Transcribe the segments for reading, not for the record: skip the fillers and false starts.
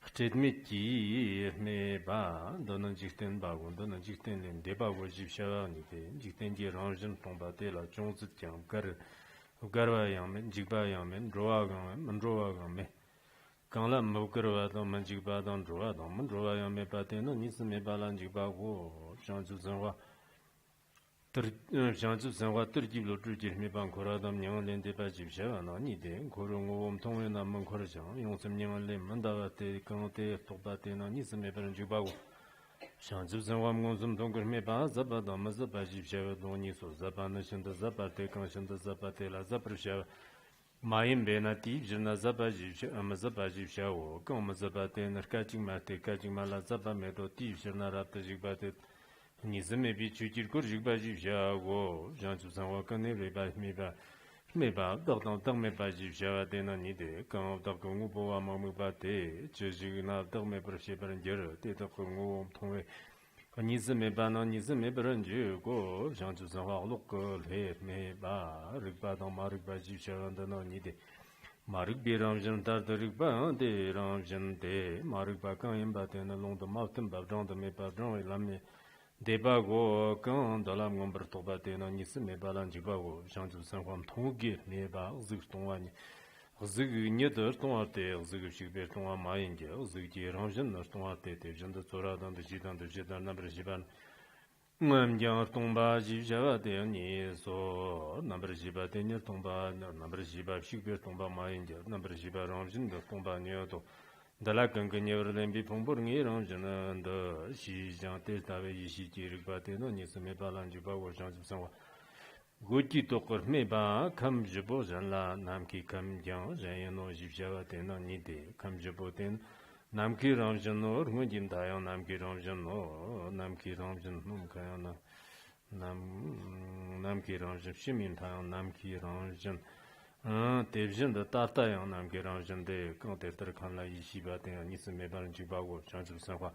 Statement me ba donan jikten ba gon donan jikten len de ba go jip sha ni de jikten ji ranjin tong ba de la chong zi jiang gar wa yang men jik ba yang men ro wa gang men ro wa gang me gang la mo gar wa dong men jik ba dong ro wa dong men ro wa yang me ba de no ni si me ba lan jik ba go shang zu zhen wa shang zu zhen wa ter ji lo zhi ji me ban ko ra dam nyang len de ba jip sha na ni de ko ro ngo om tong we na men ko ra jiang yong sim nyang len men da ba de gang de to ba de no ni si me ba lan jik ba go shang zu zhen wa mo zum dong ge me ba za ba da ma za ba jip sha wa dong ni so za ba na shin da za ba de gang shin da za ba de la za par sha Mayin bena ti jina zaba jibsha ama zaba jibsha wo gong zaba te narka jingma te ka jingma la zaba me do ti jina rabta jigba te nizme bi chujir kur jigba jibsha wo jan chu san wa kan ne le ba me ba dog dong me ba jibsha wa te na ni de gong dog gong bo wa ma mu ba te je jina dog me par she par jer te dog gong tong we nizme ba na nizme bran ju go jan chu san wa lo ko le me ba rig ba dong ma rig ba jibsha wa da no ni de Marik bi ramjan dar darik ba de ramjan de marik ba kan yim ba de na long de ma tem ba dong de me ba dong la me de ba go kan da lam ngom ber to ba de na ni se me ba lan ji ba go jan ju san kwam tong ge me ba zi tong wa ni zi ni de tong a de zi shi be tong wa ma yin ge zi ji ramjan na tong a de de jan de zora dan de ji dan na ber ji ban Ngam tong ba ji ja de ni so number ji ba de ni tong ba number ji ba shi be tong ba ma yin ge number ji ba rong jin de tong ba ni do da la gan gan ye ren bi pong bo ni rong jin de xi jiang de da wei yi xi ji ri ba de no ni se me ba lan ji ba wo shang ji sang wa gu ji to ko me ba kam ji bo jan la nam ki kam jiang ren ye no ji ja ba de no ni de kam ji bo de Nam ki ramjan no rung jin da yang nam ki ramjan no nam ki ramjan num ka yang nam ki ramjan shimin ta yang nam ki ramjan devjin da ta ta yang nam ki ramjan de kong de ter kan la yi shi ba de ni se me ba ren ji ba go chang zu san hua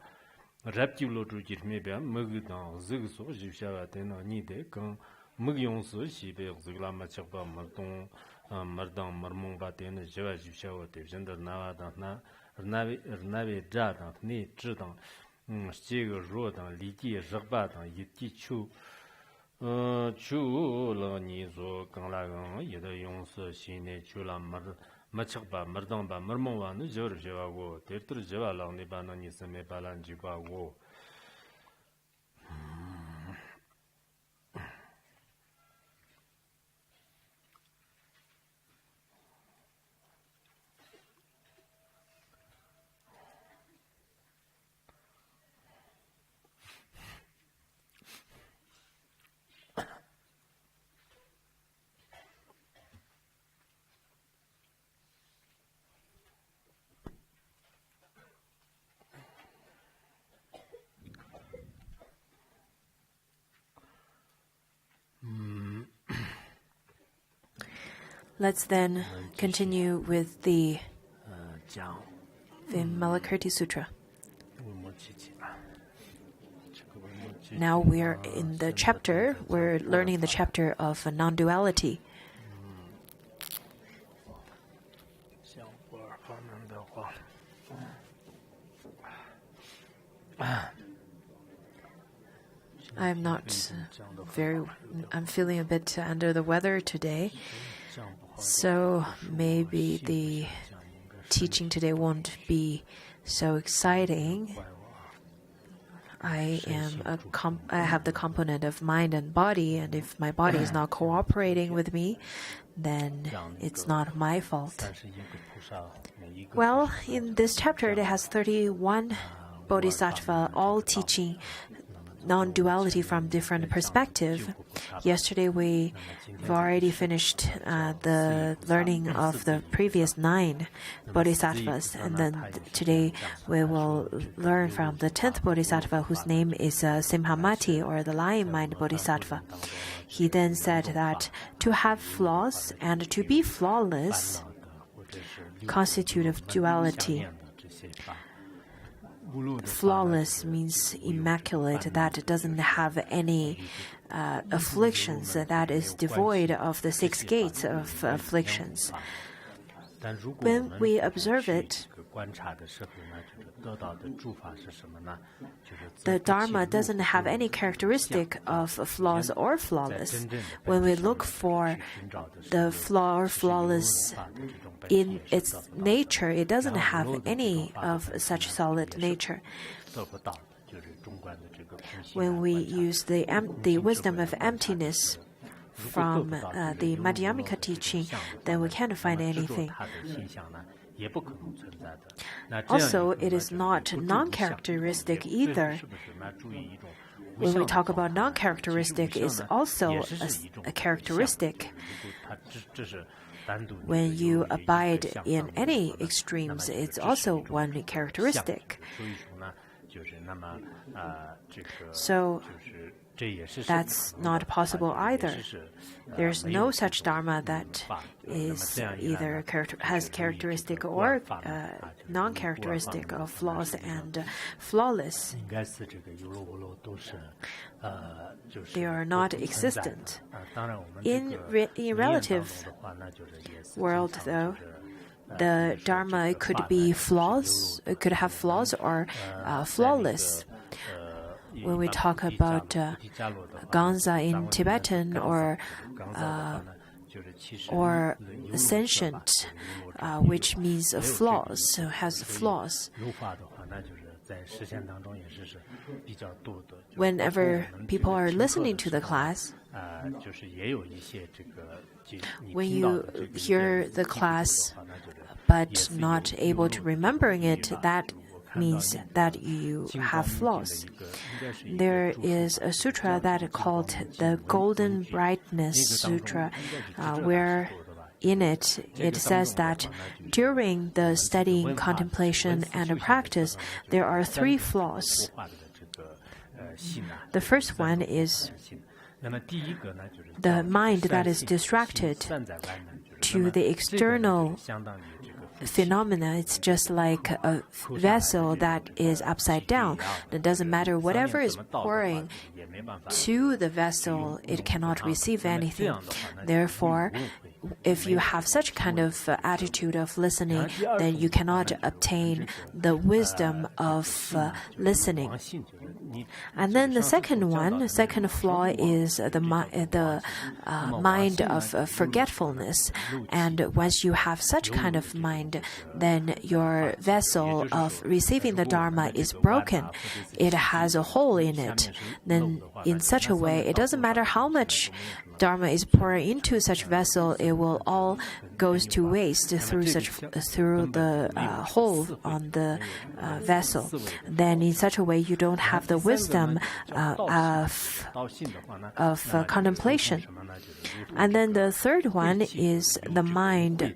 rap ji lo zhu ji me ba me ge dang zi ge so ji sha ba de no ni de kong me ge yong su xi be zi la ma chak ba ma dong mar dang mar mong ba de ne je wa ji sha wo devjin da na wa da na Rnawe zha dang, ne zhi dang, xie ge ruo dang, li ji zhigba dang, yi ji chu la ni zo gang la gang, yi de yong si xi ne chu la ma chak ba, mar dang ba, mar mong wa nu zhe ri zhe wa go, ter ter zhe wa lang ni ba na ni se me ba lan ji ba go. Let's then continue with the Vimalakirti Sutra. Now we're in the chapter, we're learning the chapter of non-duality. I'm feeling a bit under the weather today, so maybe the teaching today won't be so exciting. I have the component of mind and body, and if my body is not cooperating with me, then it's not my fault. Well, in this chapter, it has 31 bodhisattva, all teaching non-duality from different perspective. Yesterday we've already finished the learning of the previous 9 bodhisattvas, and then today we will learn from the 10th bodhisattva, whose name is Simhamati, or the lion mind bodhisattva. He then said that to have flaws and to be flawless constitute of duality. Flawless means immaculate, that doesn't have any afflictions, that is devoid of the 6 gates of afflictions. When we observe it, the Dharma doesn't have any characteristic of flaws or flawless. When we look for the flaw or flawless in its nature, it doesn't have any of such solid nature. When we use the wisdom of emptiness from the Madhyamika teaching, then we can't find anything. Also, it is not non-characteristic either. When we talk about non-characteristic, it's also a characteristic. When you abide in any extremes, it's also one characteristic. So that's not possible either. There's no such dharma that is either has characteristic or non-characteristic of flaws and flawless. They are not existent. In relative world, though, the dharma could be flaws, it could have flaws or flawless. When we talk about Ganza in Tibetan or sentient, which means flaws, so has flaws. Whenever people are listening to the class, when you hear the class but not able to remembering it, that means that you have flaws. There is a sutra that is called the Golden Brightness Sutra, where in it says that during the studying, contemplation, and practice, there are 3 flaws. The first one is the mind that is distracted to the external phenomena. It's just like a vessel that is upside down. It doesn't matter whatever is pouring to the vessel, it cannot receive anything. Therefore, if you have such kind of attitude of listening, then you cannot obtain the wisdom of listening. And then the second flaw is the mind of forgetfulness. And once you have such kind of mind, then your vessel of receiving the Dharma is broken. It has a hole in it. Then in such a way, it doesn't matter how much Dharma is poured into such vessel, it will all goes to waste through the hole on the vessel. Then in such a way, you don't have the wisdom of contemplation. And then the third one is the mind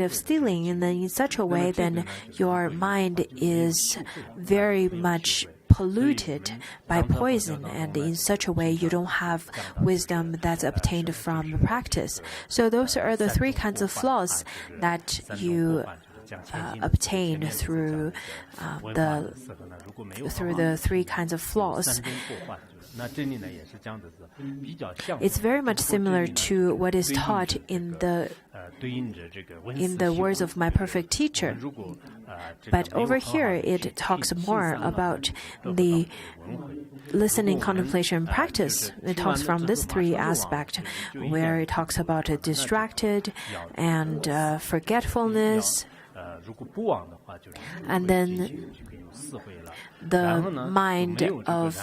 of stealing. And then in such a way, then your mind is very much polluted by poison, and in such a way you don't have wisdom that's obtained from practice. So those are the 3 kinds of flaws that you obtain through the 3 kinds of flaws. It's very much similar to what is taught in the words of my perfect teacher. But over here, it talks more about the listening, contemplation, practice. It talks from this 3 aspects, where it talks about distracted and forgetfulness, and then the mind of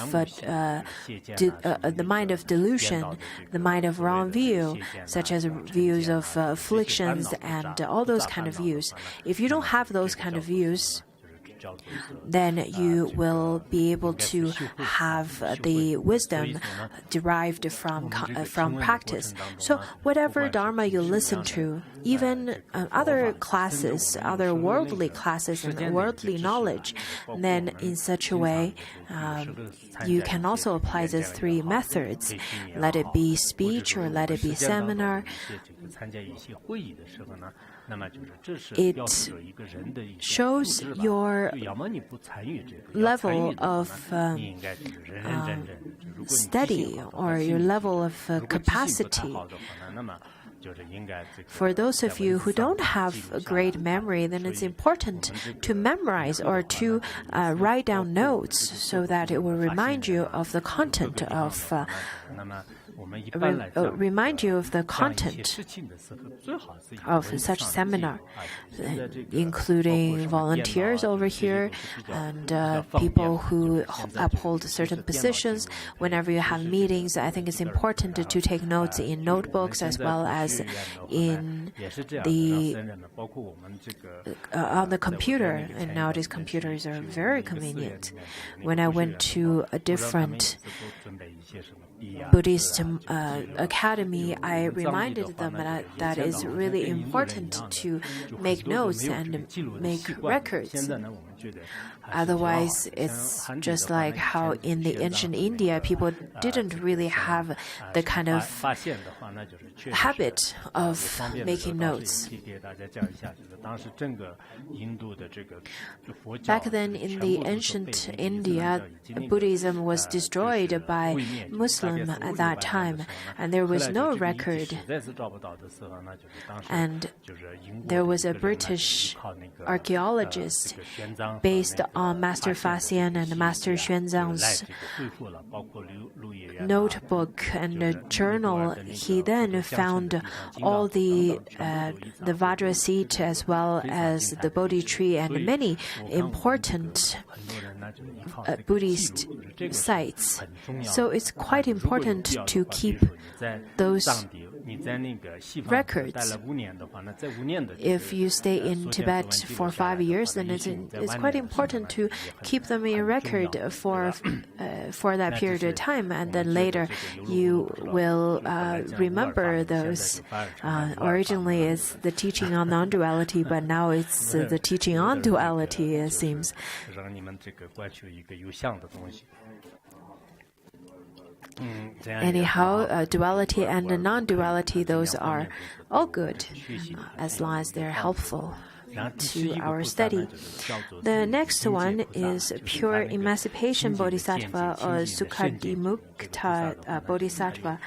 delusion, the mind of wrong view, such as views of afflictions and all those kind of views. If you don't have those kind of views, then you will be able to have the wisdom derived from practice. So whatever Dharma you listen to, even other classes, other worldly classes and worldly knowledge, then in such a way, you can also apply these three methods. Let it be speech or let it be seminar. It shows your level of study or your level of capacity. For those of you who don't have a great memory, then it's important to memorize or to write down notes so that it will remind you of the content of such seminar, including volunteers over here and people who uphold certain positions. Whenever you have meetings, I think it's important to take notes in notebooks as well as in on the computer. And nowadays computers are very convenient. When I went to a different Buddhist academy, I reminded them that it's really important to make notes and make records. Otherwise, it's just like how in the ancient India, people didn't really have the kind of habit of making notes. Back then in the ancient India, Buddhism was destroyed by Muslims at that time, and there was no record. And there was a British archaeologist based on Master Faxian and Master Xuanzang's notebook and a journal. He then found all the Vajra seat as well as the Bodhi tree and many important Buddhist sites. So it's quite important to keep those records. If you stay in Tibet for 5 years, then it's quite important to keep them in record for that period of time, and then later you will remember those. Originally, it's the teaching on non-duality, but now it's the teaching on duality, it seems. Anyhow, duality and non-duality, those are all good as long as they're helpful to our study. The next one is pure emancipation bodhisattva or Sukadimukta bodhisattva.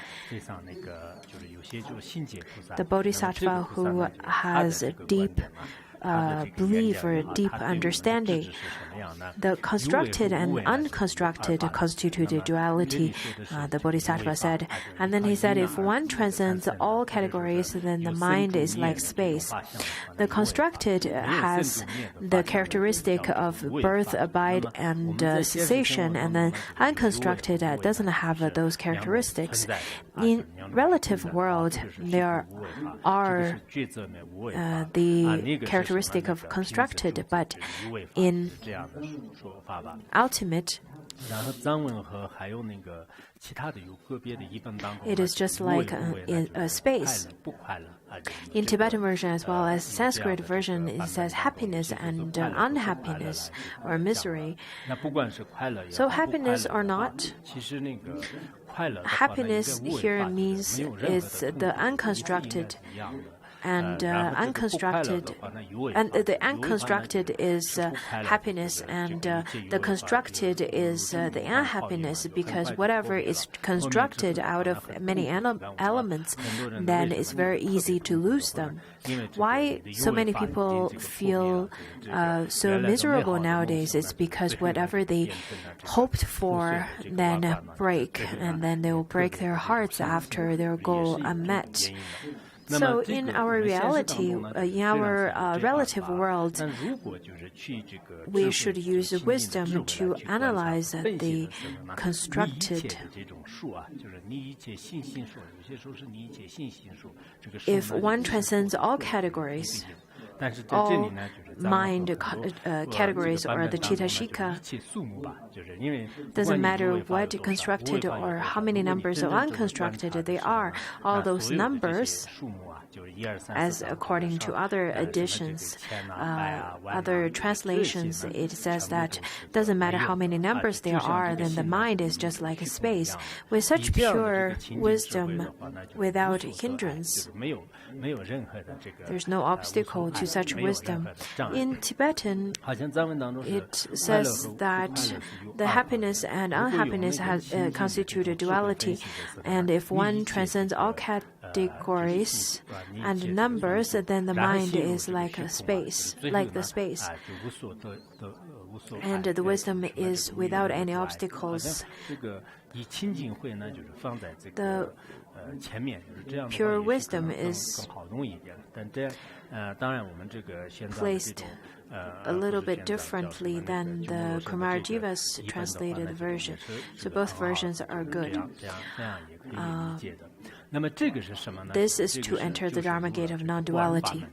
The bodhisattva who has a deep belief or deep understanding. The constructed and unconstructed constitute duality, the Bodhisattva said. And then he said, if one transcends all categories, then the mind is like space. The constructed has the characteristic of birth, abide, and cessation, and then unconstructed doesn't have those characteristics. In relative world, there are the characteristic of constructed, but in ultimate, it is just like a space. In Tibetan version as well as Sanskrit version, it says happiness and unhappiness or misery. So happiness or not, happiness here means it's the unconstructed. And the unconstructed is happiness, and the constructed is the unhappiness, because whatever is constructed out of many elements, then it's very easy to lose them. Why so many people feel so miserable nowadays? It's because whatever they hoped for then break, and then they will break their hearts after their goal unmet. So in our reality, in our relative world, we should use wisdom to analyze the constructed. If one transcends all categories, all mind categories or the Chittashika. Doesn't matter what constructed or how many numbers or unconstructed they are, all those numbers, as according to other editions, other translations, it says that doesn't matter how many numbers there are, then the mind is just like a space. With such pure wisdom, without hindrance, there's no obstacle to such wisdom. In Tibetan, it says that the happiness and unhappiness constitute a duality, and if one transcends all categories and numbers, then the mind is like a space, like the space. And the wisdom is without any obstacles. The pure wisdom is placed a little bit differently than the Kumarajiva's translated version. So both versions are good. This is to enter the Dharma gate of non-duality.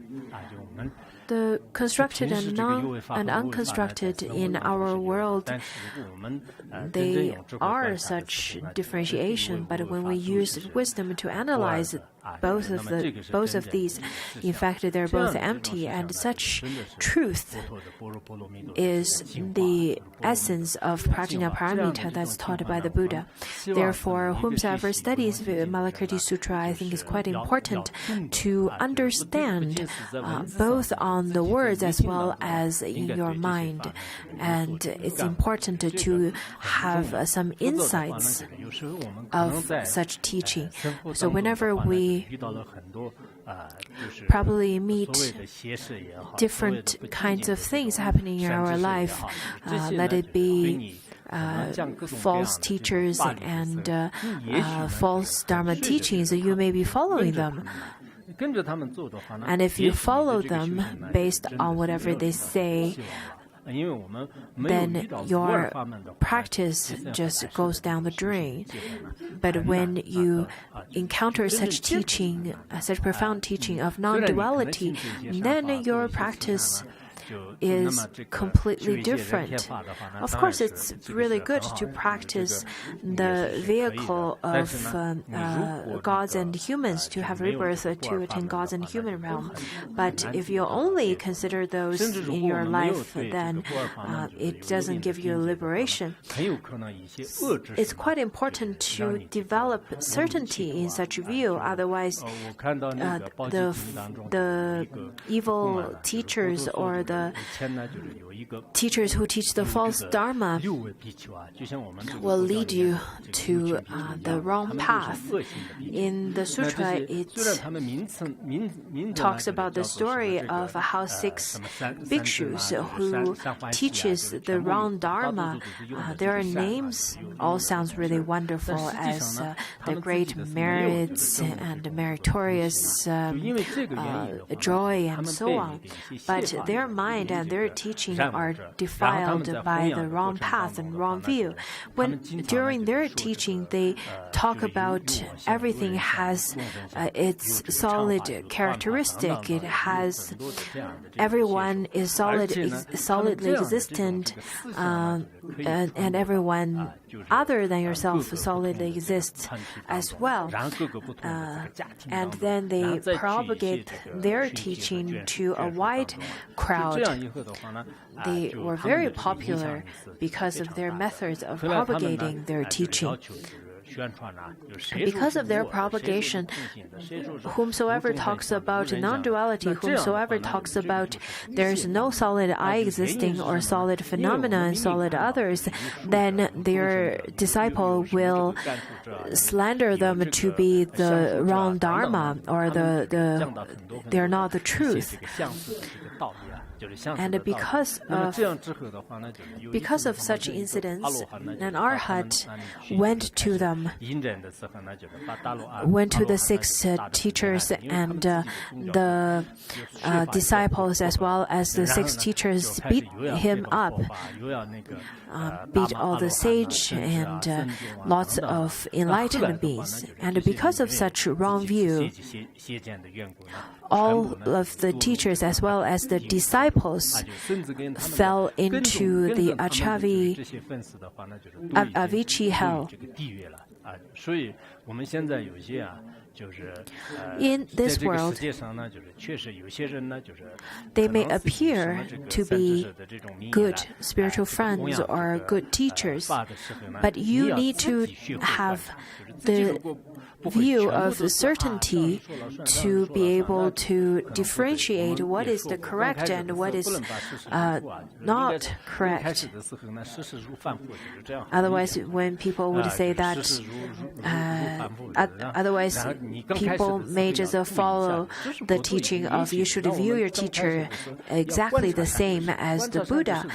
The constructed and unconstructed in our world, they are such differentiation, but when we use wisdom to analyze both of these, in fact, they're both empty, and such truth is the essence of Prajnaparamita that's taught by the Buddha. Therefore, whomsoever studies Vimalakirti Sutra, I think it's quite important to understand both on the words as well as in your mind. And it's important to have some insights of such teaching. So whenever we probably meet different kinds of things happening in our life, let it be false teachers and false Dharma teachings, you may be following them. And if you follow them based on whatever they say, then your practice just goes down the drain. But when you encounter such teaching, such profound teaching of non-duality, then your practice is completely different. Of course, it's really good to practice the vehicle of gods and humans, to have rebirth to attain gods and human realm. But if you only consider those in your life, then it doesn't give you liberation. It's quite important to develop certainty in such view. Otherwise, the evil teachers or the teachers who teach the false Dharma will lead you to the wrong path. In the sutra, it talks about the story of how 6 bhikshus who teaches the wrong Dharma. Their names all sounds really wonderful as the great merits and meritorious joy and so on. But their mind and their teaching are defiled by the wrong path and wrong view. When during their teaching they talk about everything has its solid characteristic. It has everyone is solidly existent, and everyone other than yourself solidly exists as well. And then they propagate their teaching to a wide crowd. They were very popular because of their methods of propagating their teaching. Because of their propagation, whomsoever talks about non-duality, whomsoever talks about there is no solid I existing or solid phenomena and solid others, then their disciple will slander them to be the wrong Dharma or they're not the truth. And because of such incidents, an arhat went to them went to the 6 teachers and the disciples as well as the 6 teachers beat him up, beat all the sage and lots of enlightened beings. And because of such wrong view, all of the teachers as well as the disciples fell into the Avicii hell. In this world, they may appear to be good spiritual friends or good teachers, but you need to have the view of certainty to be able to differentiate what is the correct and what is not correct. Otherwise, when people would say that, otherwise people may just follow the teaching of you should view your teacher exactly the same as the Buddha.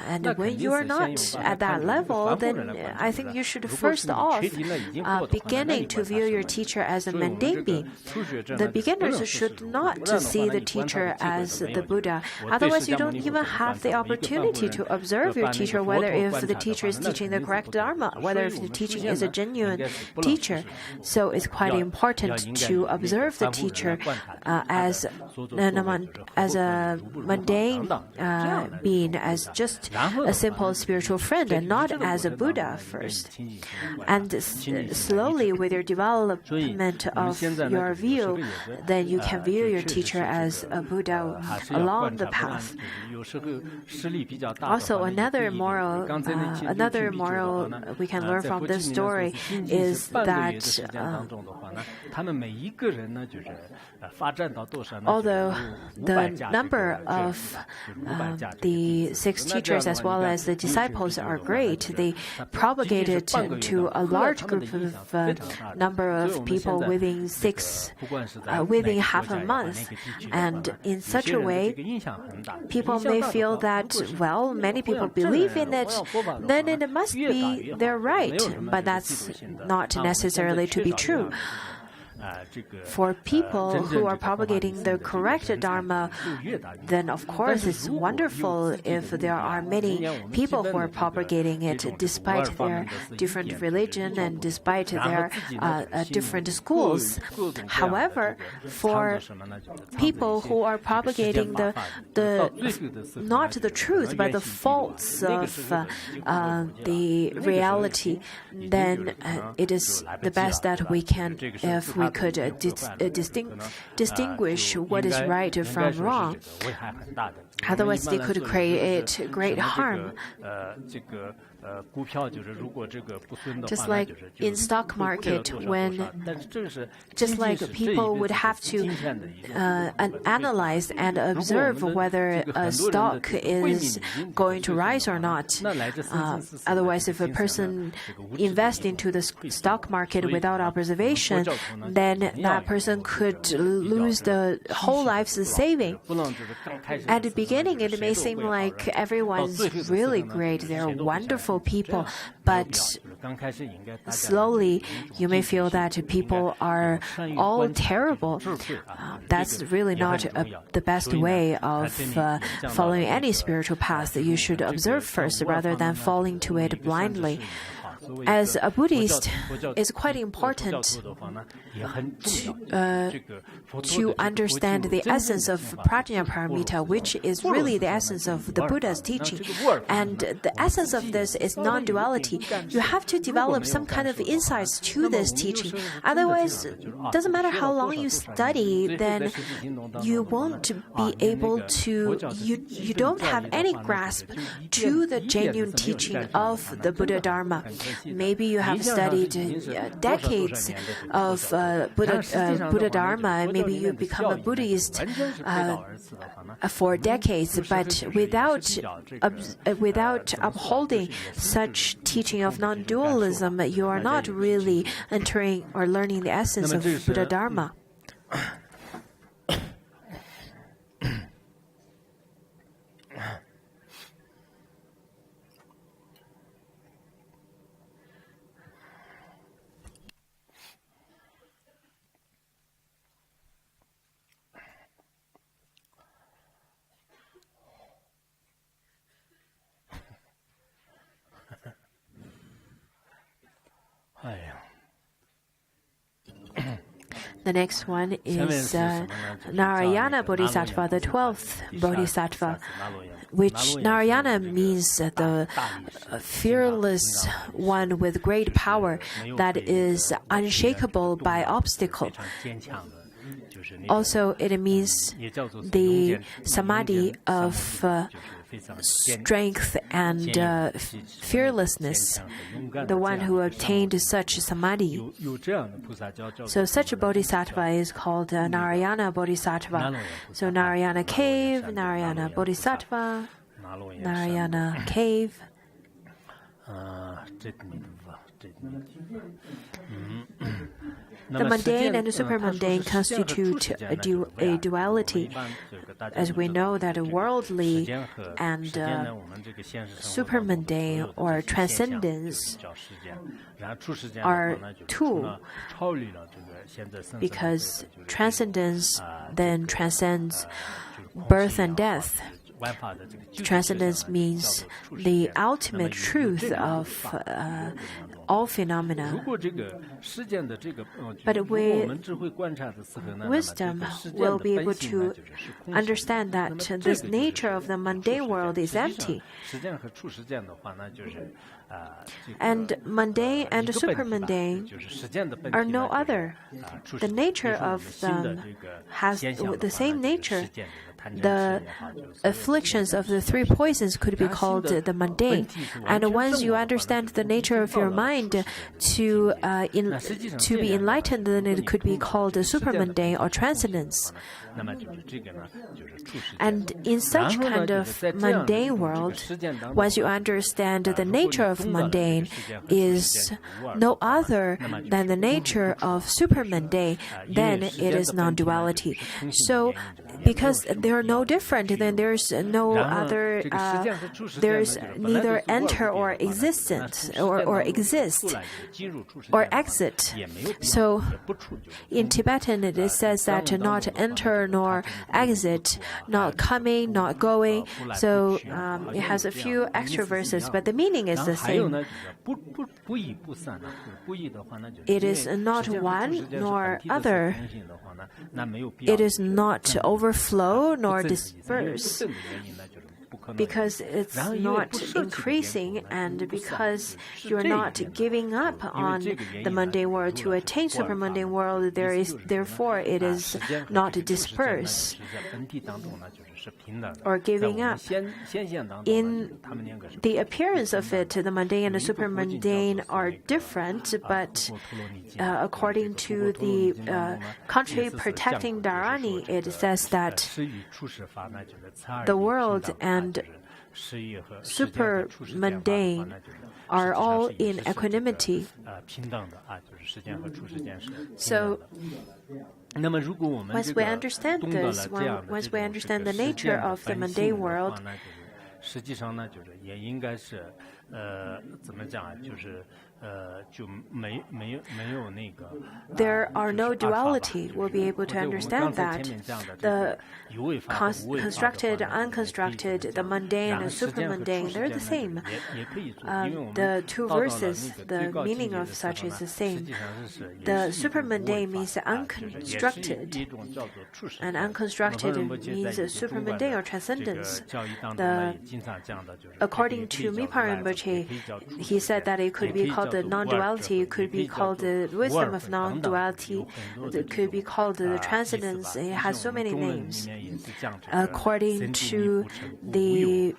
And when you are not at that level, then I think you should first off beginning to view your teacher as a mundane being. The beginners should not see the teacher as the Buddha. Otherwise, you don't even have the opportunity to observe your teacher, whether if the teacher is teaching the correct Dharma, whether if the teaching is a genuine teacher. So it's quite important to observe the teacher as a mundane being, as just a simple spiritual friend, and not as a Buddha first. And slowly, with your development of your view, then you can view your teacher as a Buddha along the path. Also, another moral we can learn from this story is that although the number of the 6 teachers as well as the disciples are great, they propagated to a large group of number of people within half a month. And in such a way, people may feel that, well, many people believe in it, then it must be their right. But that's not necessarily to be true. For people who are propagating the correct Dharma, then of course it's wonderful if there are many people who are propagating it despite their different religion and despite their different schools. However, for people who are propagating the not the truth but the faults of the reality, then it is the best that we can, if we could distinguish what is right from wrong. Otherwise, they could create great harm. Just like in stock market, just like people would have to analyze and observe whether a stock is going to rise or not. Otherwise, if a person invests into the stock market without observation, then that person could lose the whole life's saving. At the beginning, it may seem like everyone's really great, they're wonderful people, but slowly you may feel that people are all terrible. That's really not the best way of following any spiritual path. You should observe first rather than falling to it blindly. As a Buddhist, it's quite important to understand the essence of Prajnaparamita, which is really the essence of the Buddha's teaching. And the essence of this is non-duality. You have to develop some kind of insights to this teaching. Otherwise, it doesn't matter how long you study, then you won't be able to, you don't have any grasp to the genuine teaching of the Buddha Dharma. Maybe you have studied decades of Buddha Dharma, maybe you become a Buddhist for decades, but without upholding such teaching of non-dualism, you are not really entering or learning the essence of Buddha Dharma. The next one is Narayana Bodhisattva, the 12th Bodhisattva, which Narayana means the fearless one with great power that is unshakable by obstacle. Also, it means the samadhi of strength and fearlessness, the one who obtained such samadhi. So such a bodhisattva is called Narayana Bodhisattva. So Narayana cave, Narayana Bodhisattva, Narayana cave. The mundane and the supermundane constitute a duality. As we know that worldly and supermundane or transcendence are two, because transcendence then transcends birth and death. Transcendence means the ultimate truth of all phenomena. But with wisdom, we'll be able to understand that this nature of the mundane world is empty. And mundane and supermundane are no other. The nature of them has the same nature. The afflictions of the three poisons could be called the mundane. And once you understand the nature of your mind to be enlightened, then it could be called supermundane or transcendence. And in such kind of mundane world, once you understand the nature of mundane is no other than the nature of supermundane, then it is non-duality. So, because they are no different, then there's no other, there's neither enter or existence, or exist, or exit. So, in Tibetan it says that not enter nor exit, not coming, not going. So, it has a few extra verses, but the meaning is the same. It is not one nor other. It is not overflow nor disperse, because it's not increasing, and because you're not giving up on the mundane world to attain supermundane world, therefore it is not dispersed or giving up. In the appearance of it, the mundane and the supermundane are different, but according to the country protecting Dharani, it says that the world and supermundane are all in equanimity. So, once we understand this, once we understand the nature of the mundane world, there are no duality. We'll be able to understand that. The constructed, unconstructed, the mundane and supermundane, they're the same. The two verses, the meaning of such is the same. The supermundane means unconstructed, and unconstructed means supermundane or transcendence. According to Mipa Rinpoche, he said that it could be called the non-duality, it could be called the wisdom of non-duality, it could be called the transcendence. It has so many names. According to the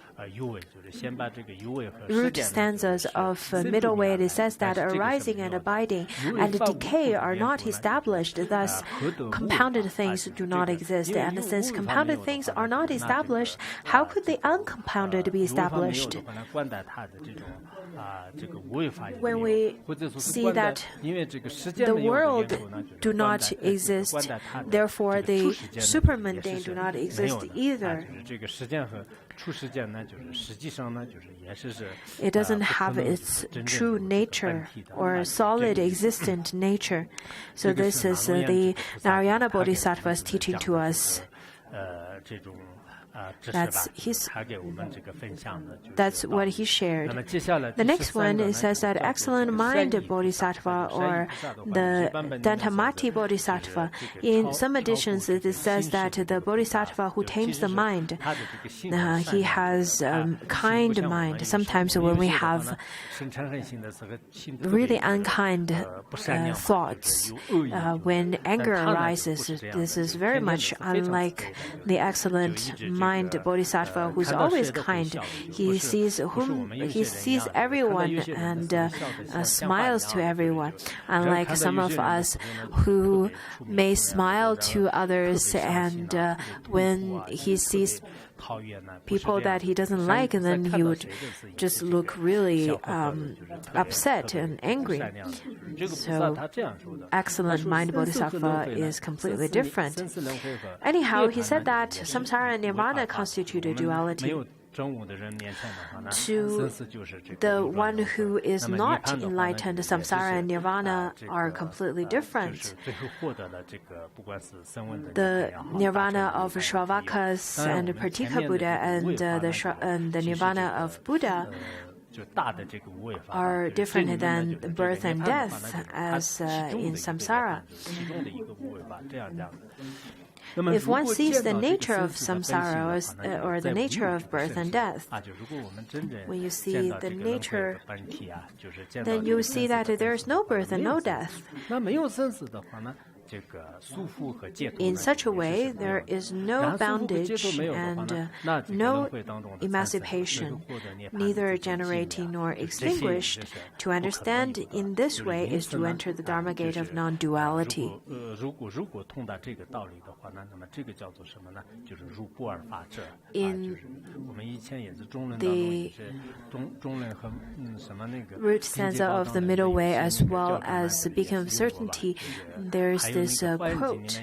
root stanzas of middle way, it says that arising and abiding and decay are not established, thus compounded things do not exist. And since compounded things are not established, how could the uncompounded be established? When we see that the world do not exist, therefore the supermundane do not exist either. It doesn't have its true nature or solid existent nature. So this is the Narayana Bodhisattva's teaching to us. That's what he shared. The next one, it says that excellent mind bodhisattva or the Dantamati bodhisattva. In some editions, it says that the bodhisattva who tames the mind, he has kind mind. Sometimes when we have really unkind thoughts, when anger arises, this is very much unlike the excellent mind bodhisattva who's always kind. He sees everyone and smiles to everyone, unlike some of us who may smile to others, and when he sees people that he doesn't like, and then he would just look really upset and angry. So, excellent mind bodhisattva is completely different. Anyhow, he said that samsara and nirvana constitute a duality. To the one who is not enlightened, samsara and nirvana are completely different. The nirvana of Shravakas and Pratika Buddha and the nirvana of Buddha are different than birth and death as in samsara. If one sees the nature of samsara or the nature of birth and death, when you see the nature, then you see that there is no birth and no death. In such a way, there is no bondage and no emancipation, neither generating nor extinguished. To understand in this way is to enter the Dharma gate of non-duality. In the root stanza of the middle way, as well as the beacon of certainty, there's this quote,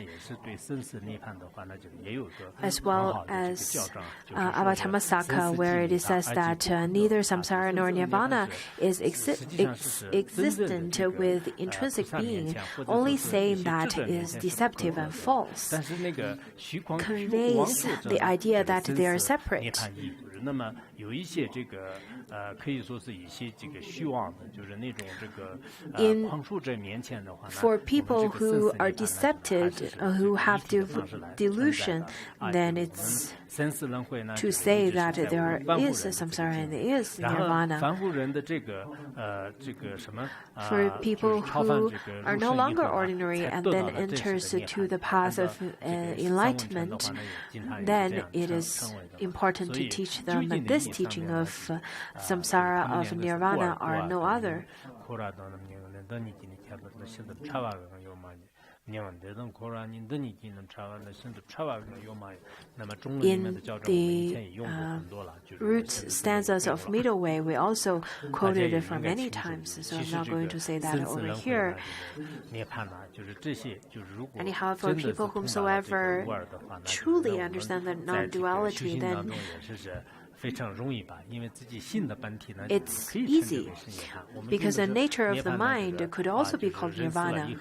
as well as Avatammasaka, where it says that neither samsara nor nirvana is existent with intrinsic being. Only saying that is deceptive and false conveys the idea that they are separate. For people who are deceptive, who have delusion, then it's to say that there is samsara and there is nirvana. For people who are no longer ordinary and then enters to the path of enlightenment, then it is important to teach them that this teaching of samsara, of nirvana, are no other. In the root stanzas of Middle Way, we also quoted it for many times, so I'm not going to say that over here. Anyhow, for people whomsoever truly understand the non-duality, then it's easy, because the nature of the mind could also be called nirvana.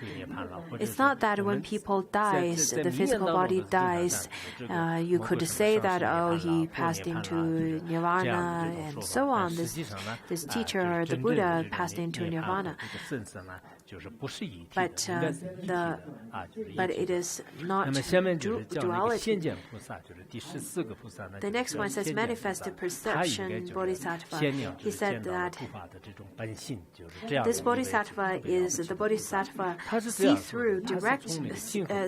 It's not that when people dies, the physical body dies, you could say that, oh, he passed into nirvana and so on. This teacher or the Buddha passed into nirvana. But it is not duality. The next one says manifest perception bodhisattva. He said that this bodhisattva is the bodhisattva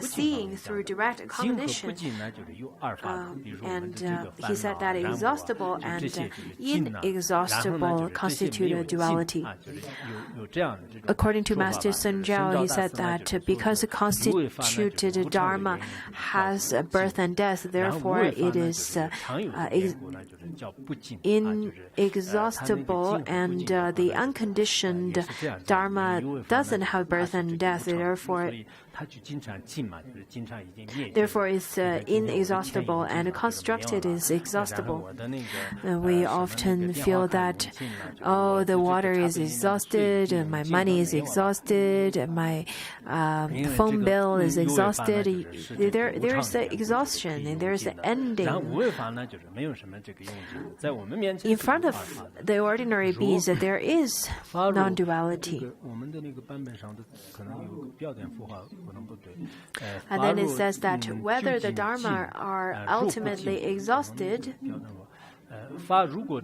seeing through direct cognition. And he said that exhaustible and inexhaustible constitute a duality. According to Master Sun Zhao, he said that because the constituted Dharma has birth and death, therefore it is inexhaustible, and the unconditioned Dharma doesn't have birth and death, therefore Therefore, it's inexhaustible, and constructed is exhaustible. We often feel that, oh, the water is exhausted, and my money is exhausted, and my phone bill is exhausted. There's the exhaustion, and there's the ending. In front of the ordinary beings, there is non-duality. And then it says that whether the Dharma are ultimately exhausted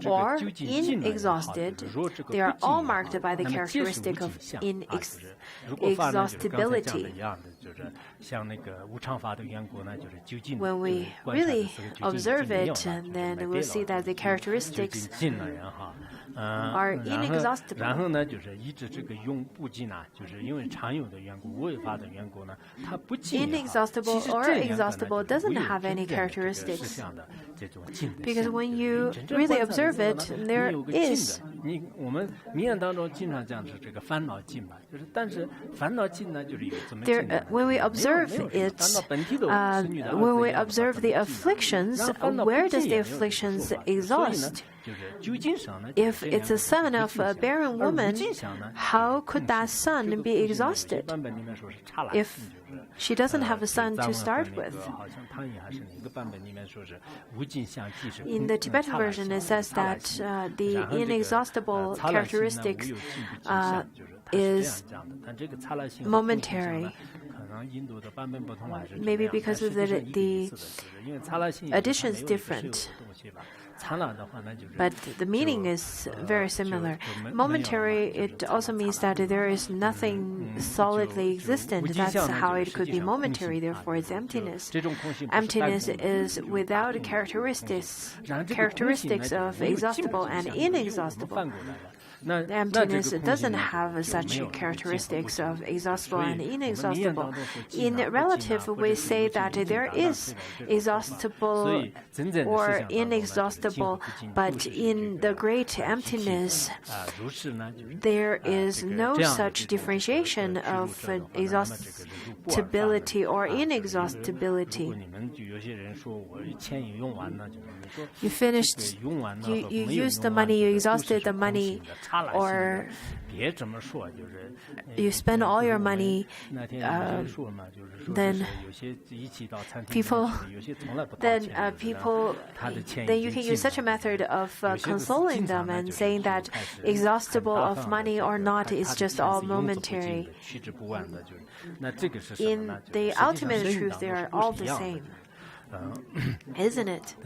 or inexhausted, they are all marked by the characteristic of inexhaustibility. When we really observe it, then we'll see that the characteristics are inexhaustible. Inexhaustible or exhaustible doesn't have any characteristics. Because when you really observe it, there is. When we observe it, when we observe the afflictions, where does the afflictions exhaust? If it's a son of a barren woman, how could that son be exhausted if she doesn't have a son to start with? In the Tibetan version, it says that the inexhaustible characteristics is momentary. Maybe because of the addition is different. But the meaning is very similar. Momentary, it also means that there is nothing solidly existent. That's how it could be momentary, therefore it's emptiness. Emptiness is without characteristics of exhaustible and inexhaustible. The emptiness doesn't have such characteristics of exhaustible and inexhaustible. In relative, we say that there is exhaustible or inexhaustible, but in the great emptiness, there is no such differentiation of exhaustibility or inexhaustibility. You finished, you used the money, you exhausted the money, or you spend all your money, then you can use such a method of consoling them and saying that exhaustible of money or not is just all momentary. In the ultimate truth, they are all the same. Isn't it?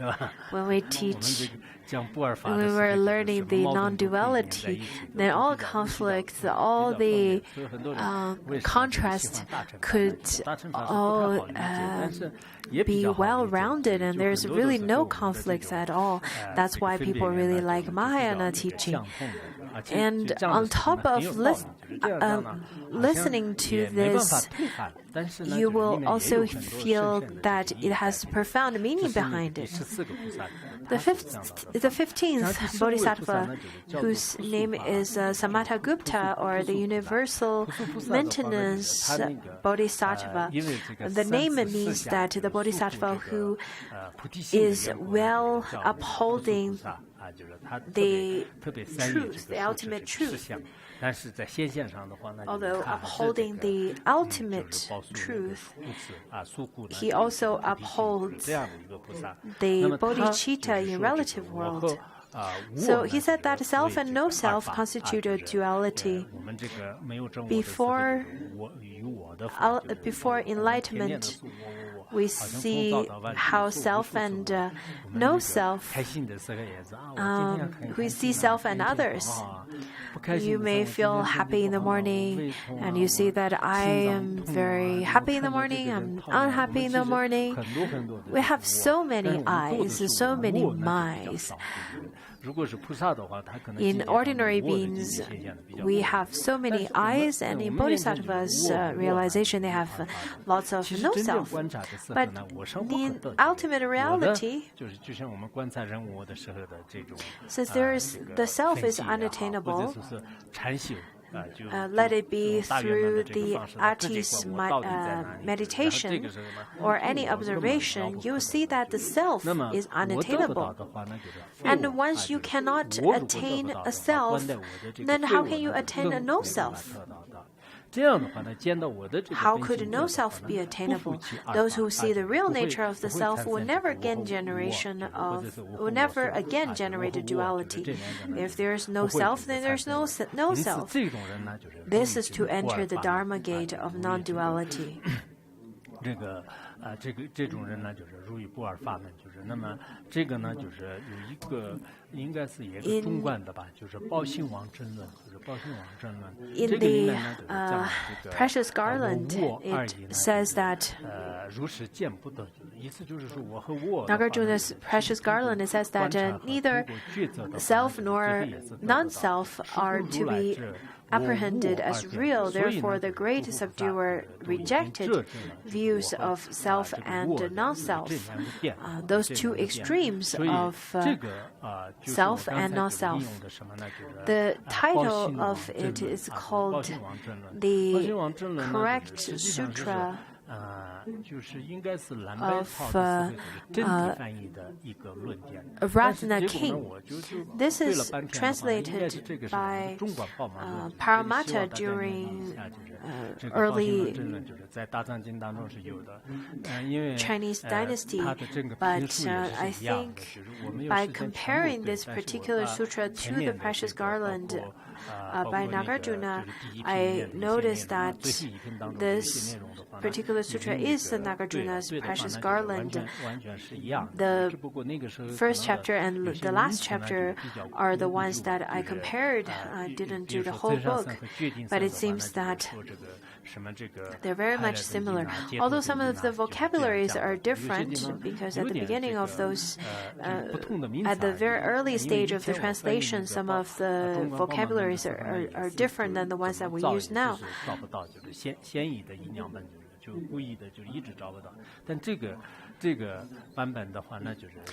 When we teach, when we were learning the non-duality, then all conflicts, all the contrasts could all be well-rounded, and there's really no conflicts at all. That's why people really like Mahayana teaching. And on top of listening to this, you will also feel that it has profound meaning behind it. The 15th Bodhisattva, whose name is Samatthagupta, or the Universal Maintenance Bodhisattva, the name means that the Bodhisattva who is well upholding the truth, the ultimate truth. Although upholding the ultimate truth, he also upholds the bodhicitta in relative world. So he said that self and no self constitute a duality. Before enlightenment, we see how self and no self, we see self and others. You may feel happy in the morning, and you see that I am very happy in the morning, I'm unhappy in the morning. We have so many eyes, so many minds. In ordinary beings, we have so many eyes, and in Bodhisattva's realization, they have lots of no-self. But in ultimate reality, since the self is unattainable, let it be through the artist's meditation or any observation, you see that the self is unattainable. And once you cannot attain a self, then how can you attain a no-self? How could no self be attainable? Those who see the real nature of the self will never again generate a duality. If there is no self, then there is no self. This is to enter the Dharma gate of non-duality. 这种人呢，就是如意不二法门，就是那么这个呢，就是有一个应该是一个中观的吧，就是报信王真论，或者报信王真论。In the Precious Garland, it says that Nagarjuna's Precious Garland, it says that neither self nor non-self are to be apprehended as real. Therefore, the great subduer rejected views of self and non-self. Those two extremes of self and non-self. The title of it is called the Correct Sutra of Ratna King. This is translated by Paramatta during early Chinese dynasty, but I think by comparing this particular sutra to the Precious Garland by Nagarjuna, I noticed that this particular sutra is Nagarjuna's Precious Garland. The first chapter and the last chapter are the ones that I compared. I didn't do the whole book, but it seems that they're very much similar. Although some of the vocabularies are different, because at the beginning of those, at the very early stage of the translation, some of the vocabularies are different than the ones that we use now.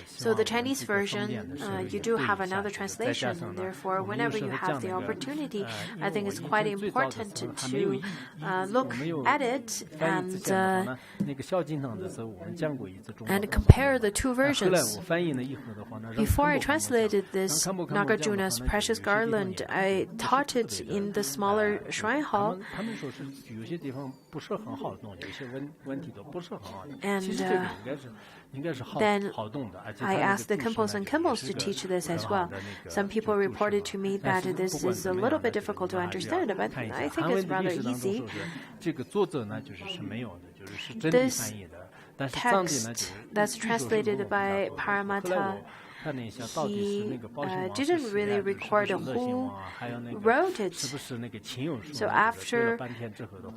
So the Chinese version, you do have another translation. Therefore, whenever you have the opportunity, I think it's quite important to look at it and compare the two versions. Before I translated this Nagarjuna's Precious Garland, I taught it in the smaller shrine hall. And then I asked the Kimpos and Kimbos to teach this as well. Some people reported to me that this is a little bit difficult to understand, but I think it's rather easy. This text that's translated by Paramatta, he didn't really record who wrote it. So after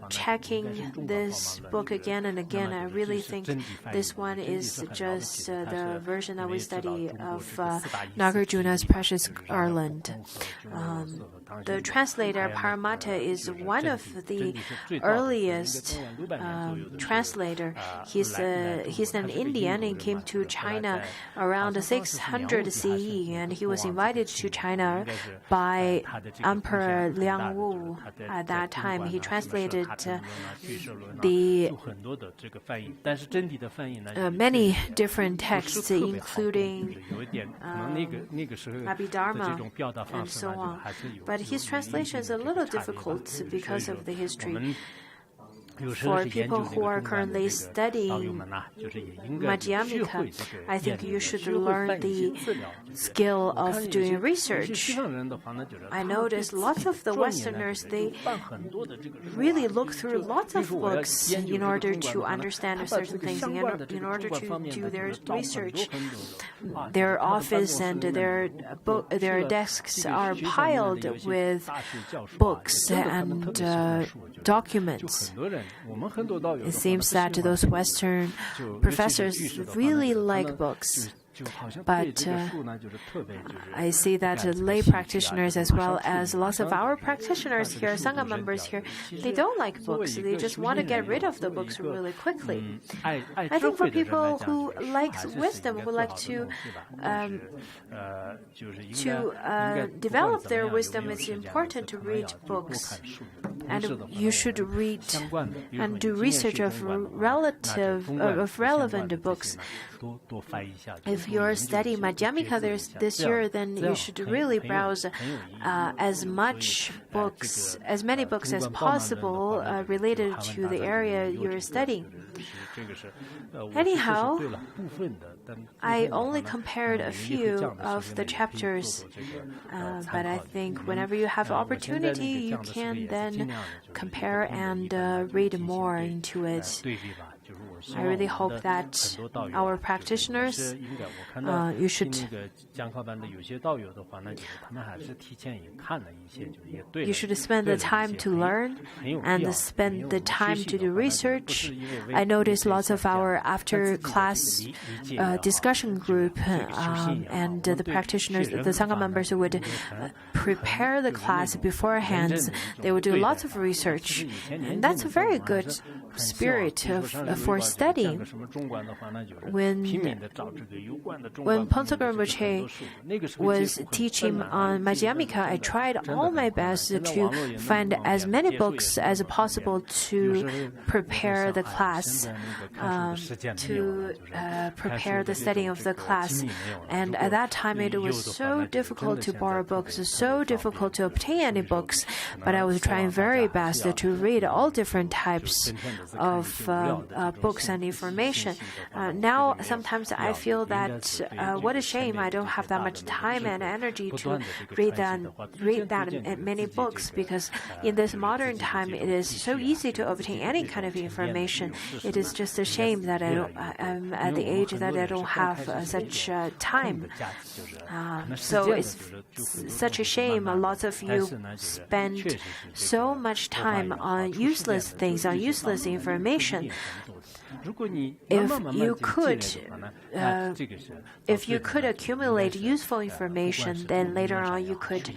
checking this book again and again, I really think this one is just the version that we study of Nagarjuna's Precious Garland. The translator, Paramatta, is one of the earliest translator. He's an Indian and came to China around 600 CE, and he was invited to China by Emperor Liang Wu. At that time, he translated the many different texts, including Abhidharma and so on. But his translation is a little difficult because of the history. For people who are currently studying Madhyamika, I think you should learn the skill of doing research. I noticed lots of the Westerners, they really look through lots of books in order to understand certain things, in order to do their research. Their office and their desks are piled with books and documents. It seems that those Western professors really like books. But I see that lay practitioners as well as lots of our practitioners here, Sangha members here, they don't like books. They just want to get rid of the books really quickly. I think for people who like wisdom, who like to develop their wisdom, it's important to read books. And you should read and do research of relevant books. If you're studying Madhyamika this year, then you should really browse as many books as possible related to the area you're studying. Anyhow, I only compared a few of the chapters, but I think whenever you have opportunity, you can then compare and read more into it. I really hope that our practitioners, you should spend the time to learn and spend the time to do research. I noticed lots of our after-class discussion group and the practitioners, the Sangha members would prepare the class beforehand. They would do lots of research. And that's a very good spirit for studying. When Pansakar Rinpoche was teaching on Madhyamika, I tried all my best to find as many books as possible to prepare the class, to prepare the studying of the class. And at that time, it was so difficult to borrow books, so difficult to obtain any books. But I was trying very best to read all different types of books and information. Now, sometimes I feel that what a shame I don't have that much time and energy to read that many books, because in this modern time, it is so easy to obtain any kind of information. It is just a shame that I'm at the age that I don't have such time. So it's such a shame. Lots of you spend so much time on useless things, on useless information. If you could accumulate useful information, then later on you could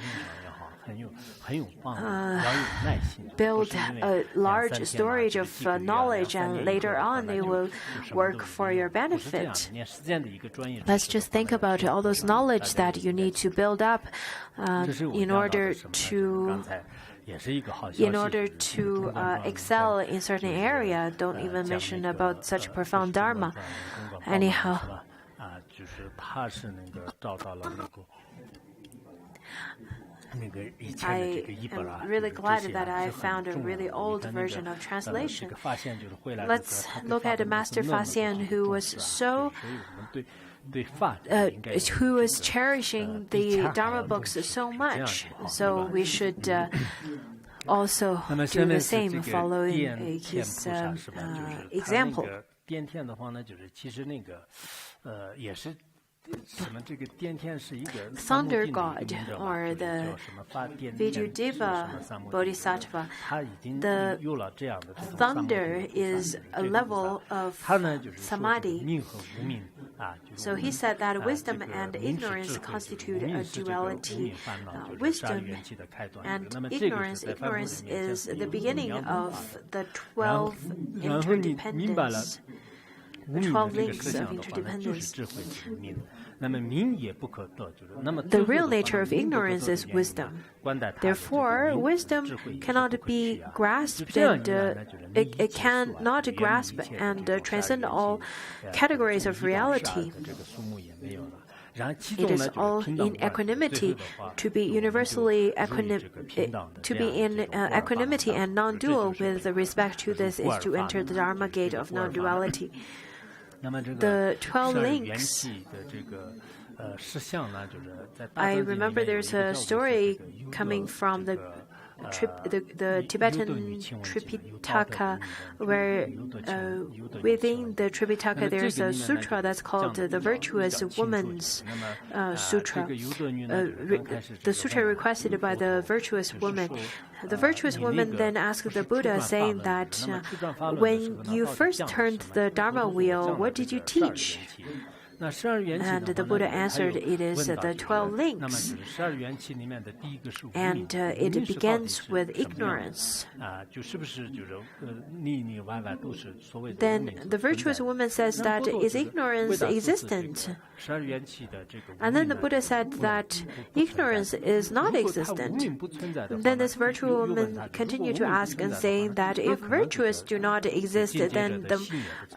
build a large storage of knowledge, and later on it will work for your benefit. Let's just think about all those knowledge that you need to build up in order to excel in certain area. Don't even mention about such profound dharma. Anyhow, I am really glad that I found a really old version of translation. Let's look at Master Fa Xian, who was cherishing the Dharma books so much. So we should also do the same, following his example. Thunder God, or the Vidyudeva Bodhisattva, the thunder is a level of samadhi. So he said that wisdom and ignorance constitute a duality. Wisdom and ignorance is the beginning of the 12 interdependence. The 12 links of interdependence. The real nature of ignorance is wisdom. Therefore, wisdom cannot be grasped, and it cannot grasp and transcend all categories of reality. It is all in equanimity. To be universally equanimity and non-dual with respect to this is to enter the Dharma gate of non-duality. The 12 links. I remember there's a story coming from the Tibetan Tripitaka, where within the Tripitaka there's a sutra that's called the Virtuous Woman's Sutra. The sutra requested by the virtuous woman. The virtuous woman then asked the Buddha, saying that when you first turned the Dharma wheel, what did you teach? And the Buddha answered, it is the 12 links. And it begins with ignorance. Then the virtuous woman says that, is ignorance existent? And then the Buddha said that ignorance is not existent. Then this virtuous woman continued to ask and saying that if virtuous do not exist, then the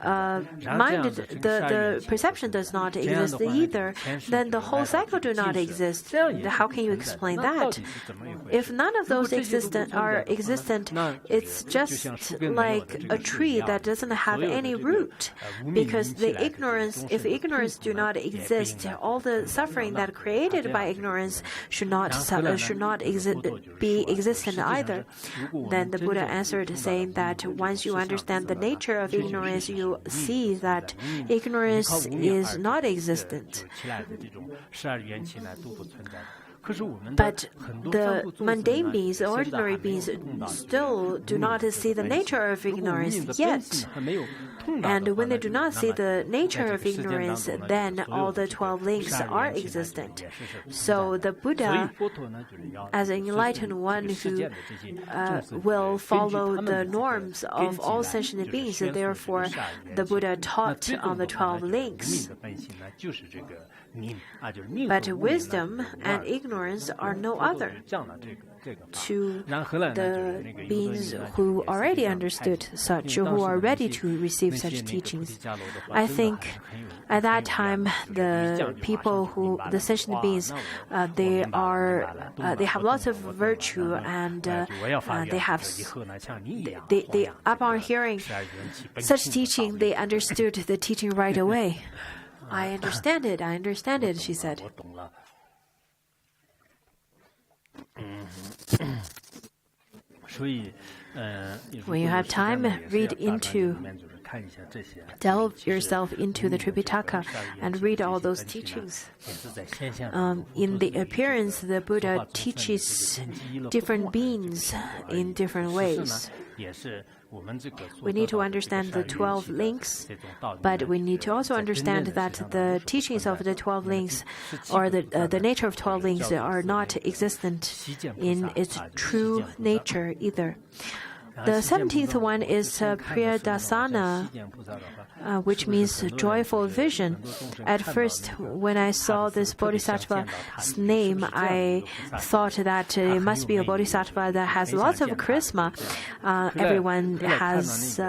the perception does not exist either. Then the whole cycle do not exist. How can you explain that? If none of those are existent, it's just like a tree that doesn't have any root. Because if ignorance do not exist, all the suffering that created by ignorance should not be existent either. Then the Buddha answered saying that once you understand the nature of ignorance, you see that ignorance is not existent. But the mundane beings, the ordinary beings, still do not see the nature of ignorance yet. And when they do not see the nature of ignorance, then all the 12 links are existent. So the Buddha, as an enlightened one who will follow the norms of all sentient beings, therefore the Buddha taught on the 12 links. But wisdom and ignorance are no other to the beings who already understood such, who are ready to receive such teachings. I think at that time, the sentient beings, they have lots of virtue, and upon hearing such teaching, they understood the teaching right away. I understand it, she said. When you have time, delve yourself into the Tripitaka and read all those teachings. In the appearance, the Buddha teaches different beings in different ways. We need to understand the 12 links, but we need to also understand that the teachings of the 12 links, or the nature of 12 links, are not existent in its true nature either. The 17th one is Priyadasana, which means joyful vision. At first, when I saw this bodhisattva's name, I thought that it must be a bodhisattva that has lots of charisma. Everyone has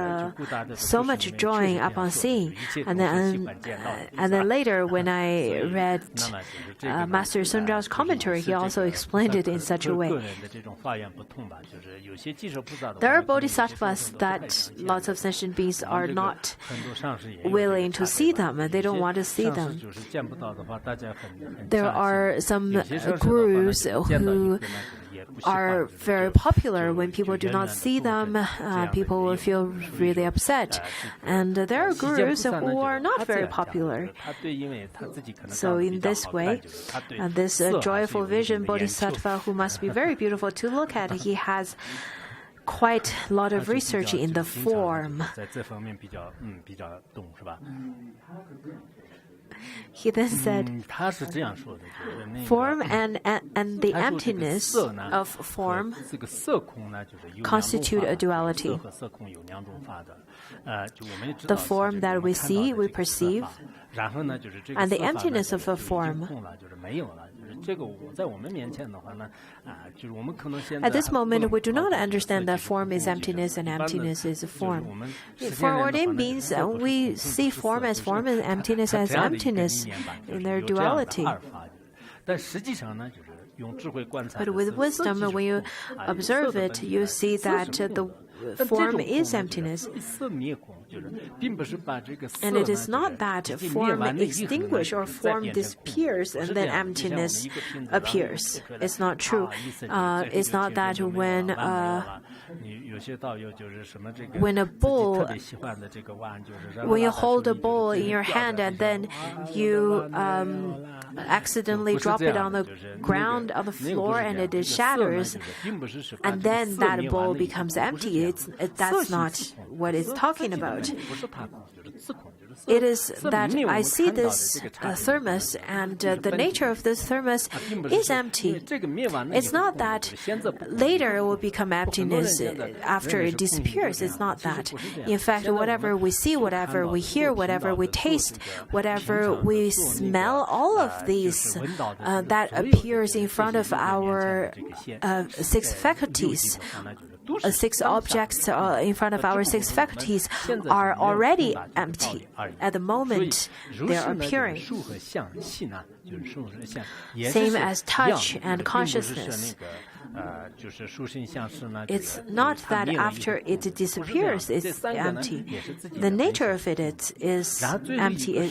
so much joy upon seeing. And then later, when I read Master Sun Zhao's commentary, he also explained it in such a way. There are bodhisattvas that lots of sentient beings are not willing to see them, and they don't want to see them. There are some gurus who are very popular. When people do not see them, people will feel really upset. And there are gurus who are not very popular. So in this way, this joyful vision bodhisattva, who must be very beautiful to look at, he has quite a lot of research in the form. He then said, form and the emptiness of form constitute a duality. The form that we see, we perceive, and the emptiness of a form. At this moment, we do not understand that form is emptiness and emptiness is form. For ordained beings, we see form as form and emptiness as emptiness in their duality. But with wisdom, when you observe it, you see that the form is emptiness. And it is not that form extinguishes or form disappears and then emptiness appears. It's not true. It's not that when you hold a bowl in your hand and then you accidentally drop it on the ground, on the floor, and it shatters, and then that bowl becomes empty. That's not what it's talking about. it is that I see this thermos, and the nature of this thermos is empty. It's not that later it will become emptiness after it disappears. It's not that. In fact, whatever we see, whatever we hear, whatever we taste, whatever we smell, all of these that appears in front of our six faculties. Six objects in front of our six faculties are already empty. At the moment they are appearing. Same as touch and consciousness. It's not that after it disappears, it's empty. The nature of it is empty.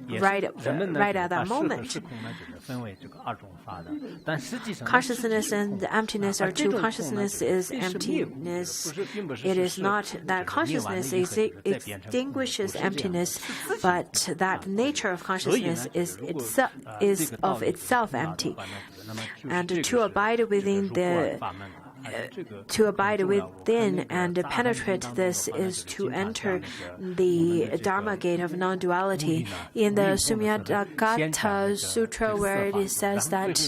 Right at that moment. Consciousness and emptiness are two. Consciousness is emptiness. It is not that consciousness extinguishes emptiness, but that nature of consciousness is of itself empty. And to abide within and penetrate this is to enter the Dharma gate of non-duality. In the Sumyadagata Sutra, where it says that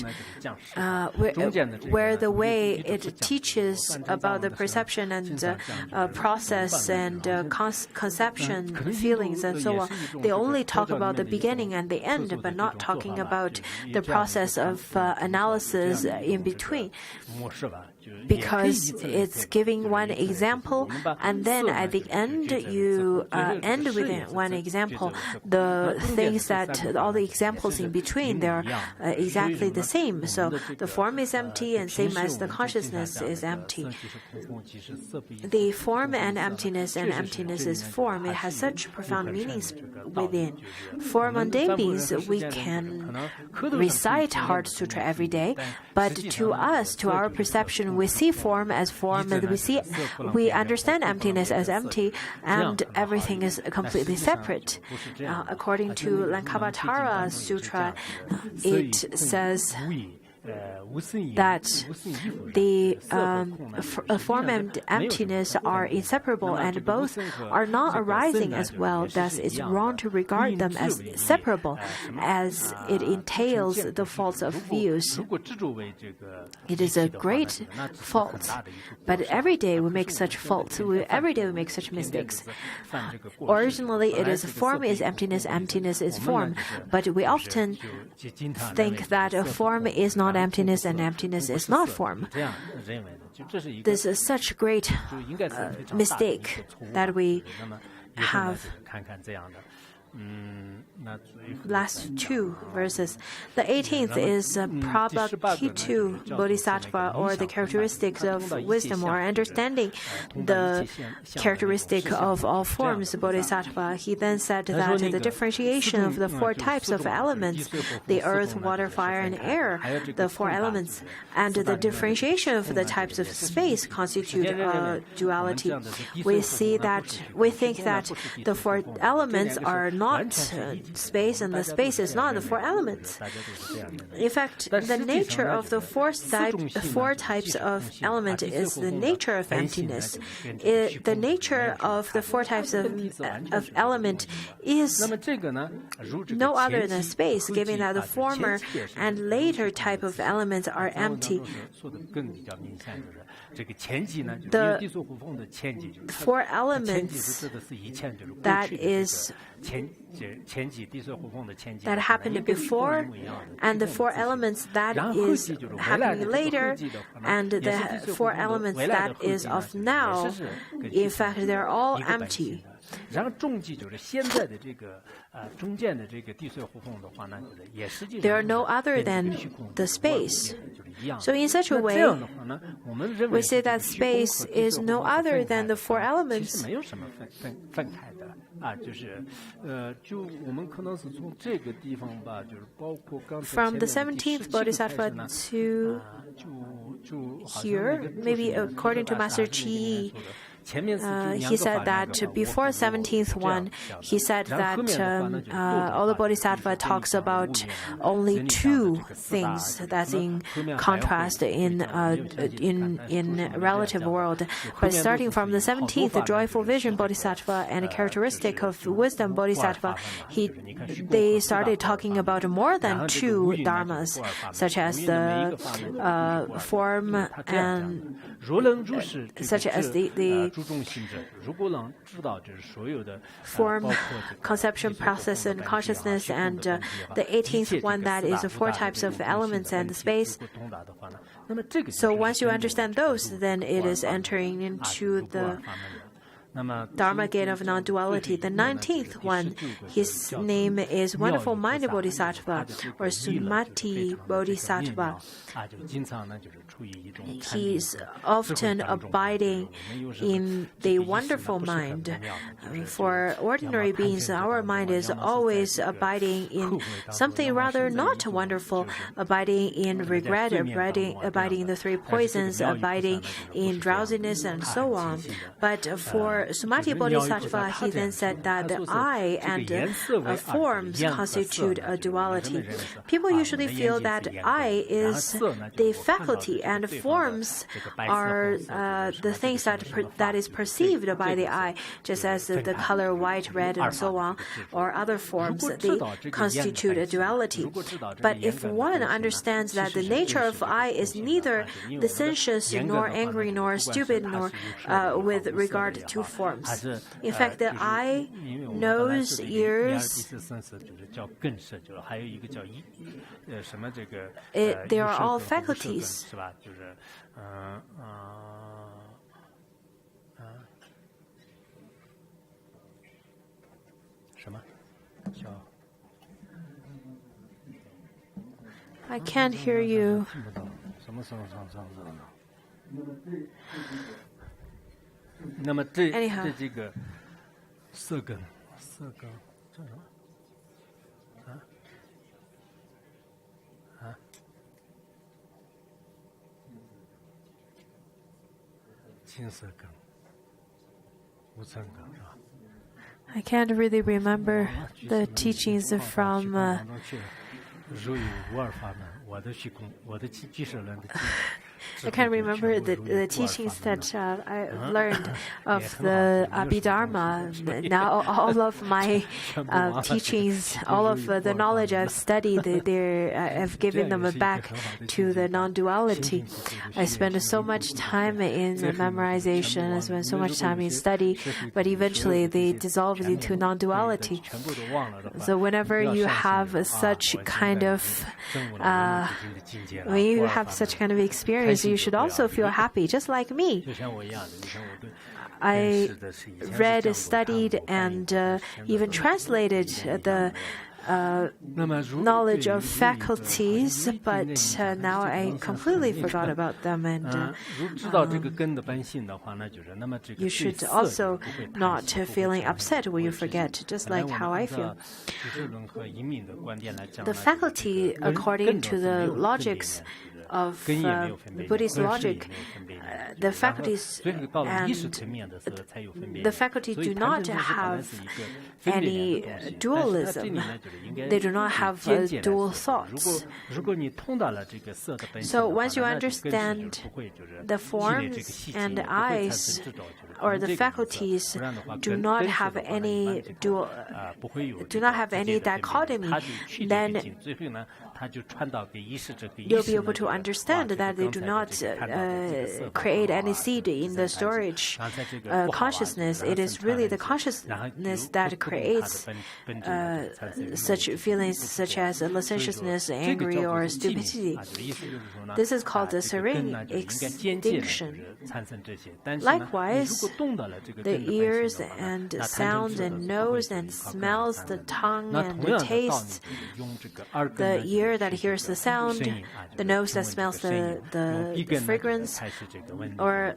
where the way it teaches about the perception and process and conception, feelings, and so on, they only talk about the beginning and the end, but not talking about the process of analysis in between. Because it's giving one example, and then at the end you end with one example. The things that all the examples in between, they're exactly the same. So the form is empty, and same as the consciousness is empty. The form and emptiness is form. It has such profound meanings within. For mundane beings, we can recite Heart Sutra every day, but to us, to our perception, we see form as form, and we understand emptiness as empty, and everything is completely separate. According to Lankavatara Sutra, it says that the form and emptiness are inseparable, and both are not arising as well. Thus, it's wrong to regard them as separable, as it entails the faults of views. It is a great fault, but every day we make such faults. Every day we make such mistakes. Originally, it is form is emptiness, emptiness is form, but we often think that a form is not emptiness and emptiness is not form. This is such a great mistake that we have. Last two verses. The 18th is Prabhakitu Bodhisattva, or the characteristics of wisdom, or understanding the characteristic of all forms, Bodhisattva. He then said that the differentiation of the four types of elements, the earth, water, fire, and air, the four elements, and the differentiation of the types of space constitute duality. We think that the four elements are not space, and the space is not the four elements. In fact, the nature of the four types of element is the nature of emptiness. The nature of the four types of element is no other than space, given that the former and later type of elements are empty. The four elements that happened before, and the four elements that is happening later, and the four elements that is of now, in fact, they're all empty. They are no other than the space. So in such a way, we say that space is no other than the four elements. From the 17th Bodhisattva to here, maybe according to Master Chi, he said that before 17th one, he said that all the Bodhisattva talks about only two things that's in contrast in relative world. But starting from the 17th, the joyful vision Bodhisattva and the characteristic of wisdom Bodhisattva, they started talking about more than two dharmas, such as the form and such as the form, conception, process, and consciousness, and the 18th one, that is the four types of elements and space. So once you understand those, then it is entering into the Dharma gate of non-duality. The 19th one, his name is Wonderful Minded Bodhisattva or Sumati Bodhisattva. He's often abiding in the wonderful mind. For ordinary beings, our mind is always abiding in something rather not wonderful, abiding in regret, abiding in the three poisons, abiding in drowsiness, and so on. But for Sumati Bodhisattva, he then said that the I and forms constitute a duality. People usually feel that I is the faculty and forms are the things that is perceived by the eye, just as the color white, red, and so on, or other forms. They constitute a duality. But if one understands that the nature of I is neither licentious, nor angry, nor stupid, nor with regard to forms. In fact, the eye, nose, ears, they are all faculties. I can't hear you. Anyhow. I can't really remember the teachings from I can't remember the teachings that I learned of the Abhidharma. Now all of my teachings, all of the knowledge I've studied, I've given them back to the non-duality. I spent so much time in memorization, I spent so much time in study, but eventually they dissolved into non-duality. So whenever you have such kind of when you have such kind of experience, you should also feel happy, just like me. I read, studied, and even translated the knowledge of faculties, but now I completely forgot about them. And you should also not feeling upset when you forget, just like how I feel. The faculty, according to the logics of Buddhist logic, the faculties and the faculty do not have any dualism. They do not have dual thoughts. So once you understand the forms and the eyes or the faculties do not have any dichotomy, then you'll be able to understand that they do not create any seed in the storage consciousness. It is really the consciousness that creates such feelings such as licentiousness, angry, or stupidity. This is called the serene extinction. Likewise, the ears and sounds and nose and smells, the tongue and the taste, the ear ear that hears the sound, the nose that smells the fragrance, or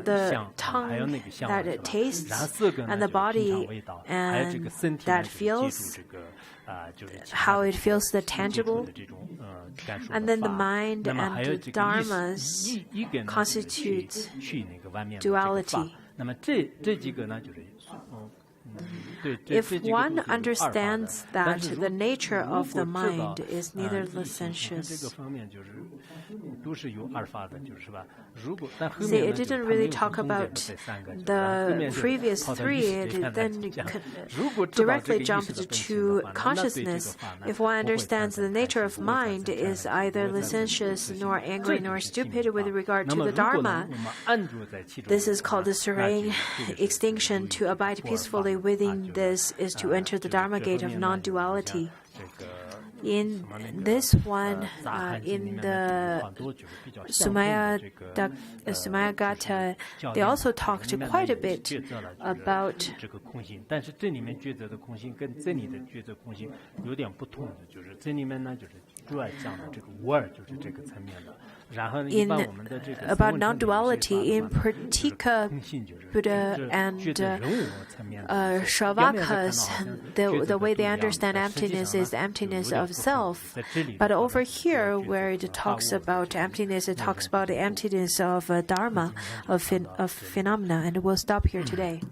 the tongue that it tastes, and the body and that feels how it feels the tangible, and then the mind and the dharmas constitutes duality. If one understands that the nature of the mind is neither licentious, see, it didn't really talk about the previous three, it then directly jumped to consciousness. If one understands the nature of mind is either licentious, nor angry, nor stupid with regard to the Dharma, this is called the serene extinction. To abide peacefully within this is to enter the Dharma gate of non-duality. In this one, in the Sumayagata, they also talked quite a bit about about non-duality. In Pratika Buddha and Shravakas, the way they understand emptiness is emptiness of self. But over here, where it talks about emptiness, it talks about the emptiness of Dharma, of phenomena. And we'll stop here today.